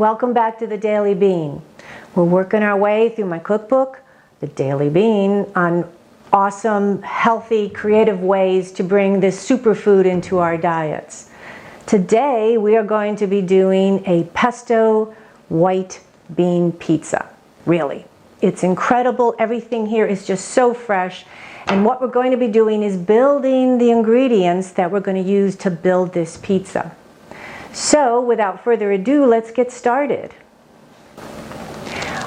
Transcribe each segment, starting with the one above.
Welcome back to the Daily Bean. We're working our way through my cookbook, The Daily Bean, on awesome, healthy, creative ways to bring this superfood into our diets. Today we are going to be doing a pesto white bean pizza. Really, it's incredible. Everything here is just so fresh. And what we're going to be doing is building the ingredients that we're going to use to build this pizza. So without further ado, let's get started.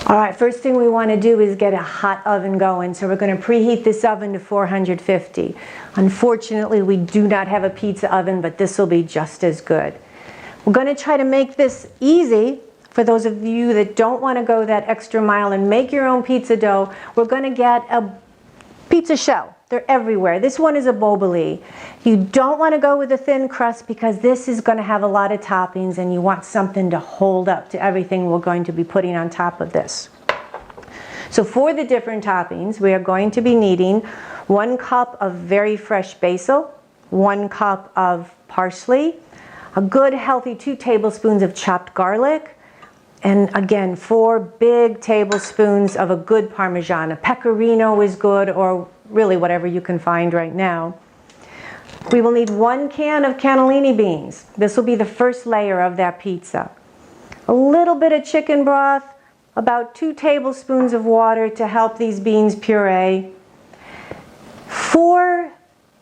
All right, first thing we want to do is get a hot oven going. So we're going to preheat this oven to 450. Unfortunately, we do not have a pizza oven, but this will be just as good. We're going to try to make this easy. For those of you that don't want to go that extra mile and make your own pizza dough, we're going to get a pizza shell. They're everywhere. This one is a boboli. You don't want to go with a thin crust because this is going to have a lot of toppings and you want something to hold up to everything we're going to be putting on top of this. So for the different toppings, we are going to be needing 1 cup of very fresh basil, 1 cup of parsley, a good healthy 2 tablespoons of chopped garlic, and again, 4 big tablespoons of a good Parmesan. A pecorino is good, or really whatever you can find right now. We will need 1 can of cannellini beans. This will be the first layer of that pizza. A little bit of chicken broth, about 2 tablespoons of water to help these beans puree. 4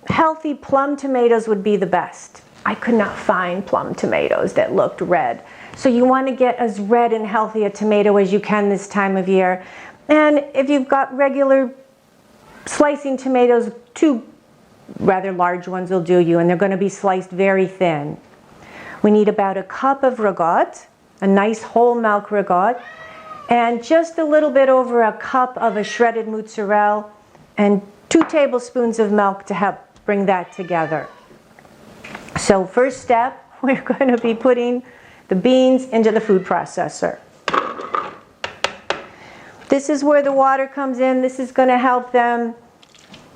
healthy plum tomatoes would be the best. I could not find plum tomatoes that looked red. So you want to get as red and healthy a tomato as you can this time of year. And if you've got regular slicing tomatoes, 2 rather large ones will do you, and they're going to be sliced very thin. We need about a cup of ricotta, a nice whole milk ricotta, and just a little bit over a cup of a shredded mozzarella, and 2 tablespoons of milk to help bring that together. So first step, we're going to be putting the beans into the food processor. This is where the water comes in. This is going to help them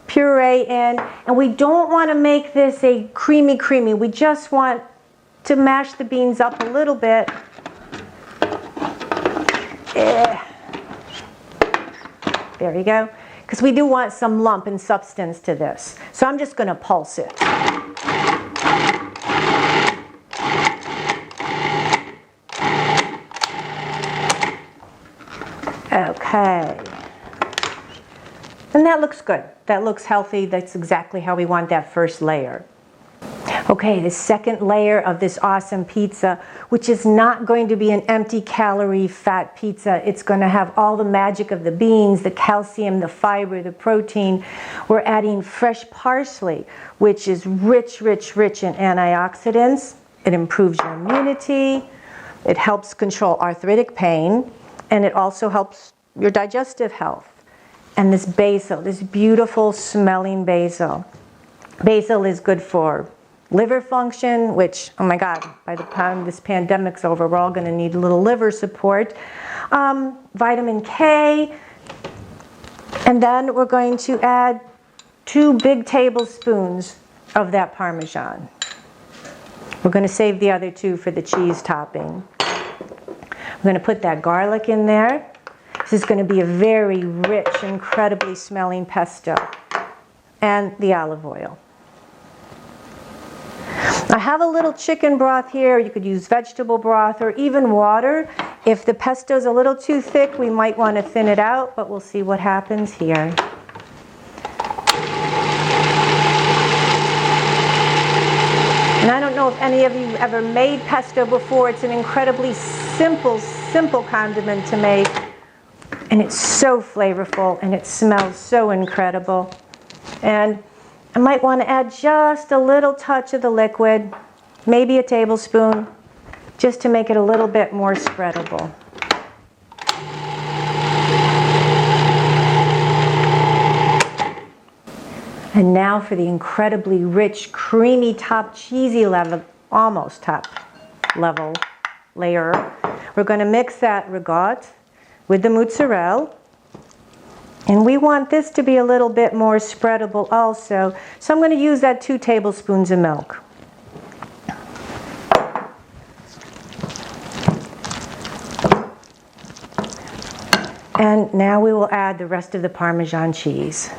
puree in. And we don't want to make this a creamy. We just want to mash the beans up a little bit. There you go. Because we do want some lump and substance to this. So I'm just going to pulse it. Okay, and that looks good. That looks healthy. That's exactly how we want that first layer. Okay, the second layer of this awesome pizza, which is not going to be an empty calorie fat pizza. It's going to have all the magic of the beans, the calcium, the fiber, the protein. We're adding fresh parsley, which is rich in antioxidants. It improves your immunity. It helps control arthritic pain. And it also helps your digestive health. And this basil, this beautiful smelling basil. Basil is good for liver function, which, oh my God, by the time this pandemic's over, we're all going to need a little liver support. Vitamin K. And then we're going to add 2 big tablespoons of that Parmesan. We're going to save the other 2 for the cheese topping. I'm going to put that garlic in there. This is going to be a very rich, incredibly smelling pesto. And the olive oil. I have a little chicken broth here. You could use vegetable broth or even water. If the pesto is a little too thick, we might want to thin it out, but we'll see what happens here. And I don't know if any of you ever made pesto before. It's an incredibly simple condiment to make. And it's so flavorful and it smells so incredible. And I might want to add just a little touch of the liquid, maybe a tablespoon, just to make it a little bit more spreadable. And now for the incredibly rich, creamy top, cheesy level, almost top level layer. We're going to mix that ricotta with the mozzarella. And we want this to be a little bit more spreadable also. So I'm going to use that 2 tablespoons of milk. now we will add the rest of the Parmesan cheese.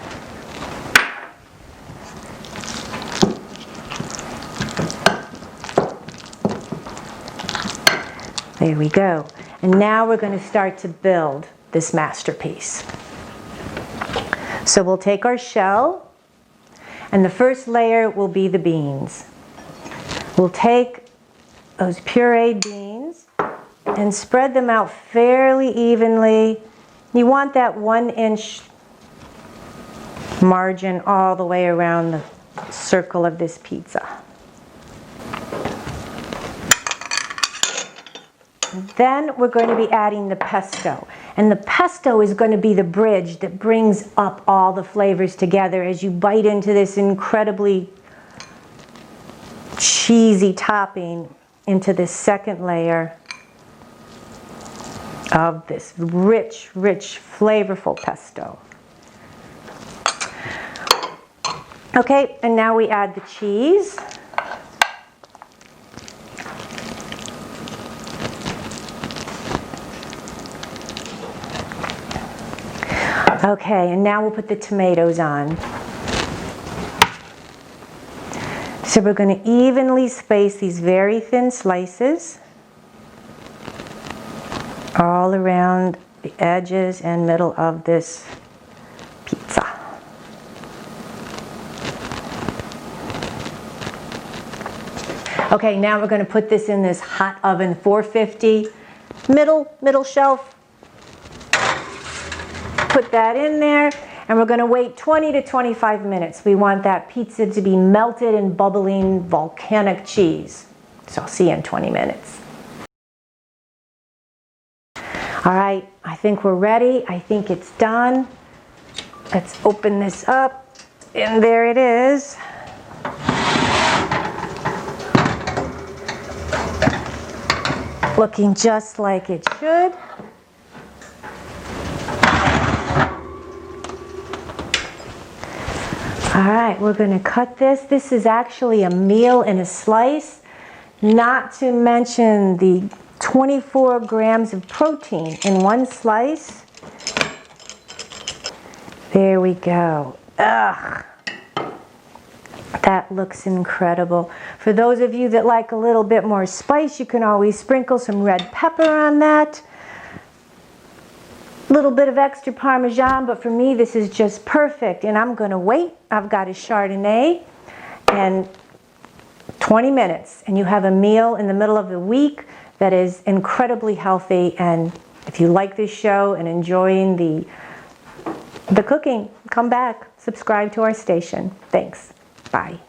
There we go. And now we're going to start to build this masterpiece. So we'll take our shell, and the first layer will be the beans. We'll take those pureed beans and spread them out fairly evenly. You want that 1-inch margin all the way around the circle of this pizza. Then we're going to be adding the pesto. And the pesto is going to be the bridge that brings up all the flavors together as you bite into this incredibly cheesy topping into this second layer of this rich, rich, flavorful pesto. Okay, and now we add the cheese. Okay, and now we'll put the tomatoes on. So we're going to evenly space these very thin slices all around the edges and middle of this pizza. Okay, now we're going to put this in this hot oven, 450, middle shelf. Put that in there, and we're going to wait 20 to 25 minutes. We want that pizza to be melted and bubbling volcanic cheese. So I'll see you in 20 minutes. All right, I think we're ready. I think it's done. Let's open this up, and there it is. Looking just like it should. All right, we're going to cut this. This is actually a meal in a slice, not to mention the 24 grams of protein in one slice. There we go. Ugh, that looks incredible. For those of you that like a little bit more spice, you can always sprinkle some red pepper on that. Little bit of extra Parmesan, but for me this is just perfect, and I'm going to wait. I've got a Chardonnay, and 20 minutes, and you have a meal in the middle of the week that is incredibly healthy. And if you like this show and enjoying the cooking, come back, subscribe to our station. Thanks. Bye.